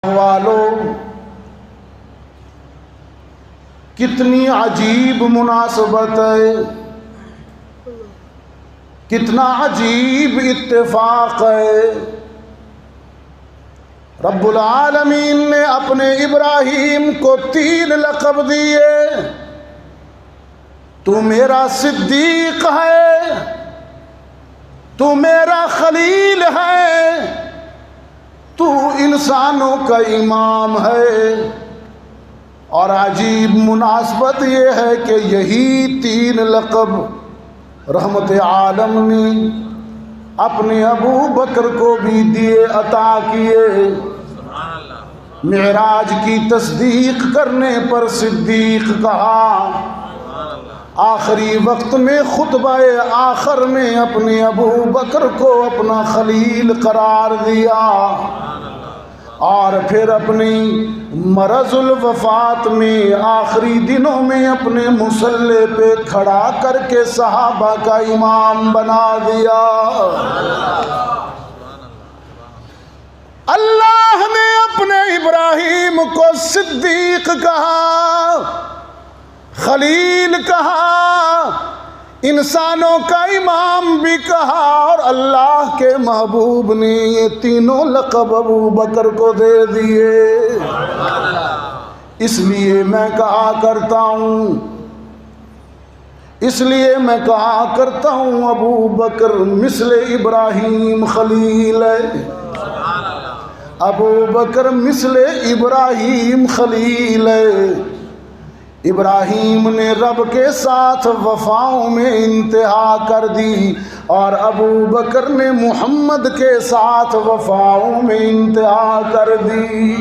والوں، کتنی عجیب مناسبت ہے، کتنا عجیب اتفاق ہے۔ رب العالمین نے اپنے ابراہیم کو 3 لقب دیے۔ تو میرا صدیق ہے، تو میرا خلیل ہے، تو انسانوں کا امام ہے۔ اور عجیب مناسبت یہ ہے کہ یہی 3 لقب رحمت عالم نے اپنے ابو بکر کو بھی دیے، عطا کیے۔ معراج کی تصدیق کرنے پر صدیق کہا، آخری وقت میں خطبہ آخر میں اپنے ابو بکر کو اپنا خلیل قرار دیا، اور پھر اپنی مرض الوفات میں آخری دنوں میں اپنے مصلی پہ کھڑا کر کے صحابہ کا امام بنا دیا۔ اللہ نے اپنے ابراہیم کو صدیق کہا، خلیل کہا، انسانوں کا امام بھی کہا، اور اللہ کے محبوب نے یہ تینوں لقب ابو بکر کو دے دیے۔ اس لیے میں کہا کرتا ہوں ابو بکر مثل ابراہیم خلیل ہے، ابو بکر مثل ابراہیم خلیل ہے۔ ابراہیم نے رب کے ساتھ وفاؤں میں انتہا کر دی، اور ابو بکر نے محمد کے ساتھ وفاؤں میں انتہا کر دی۔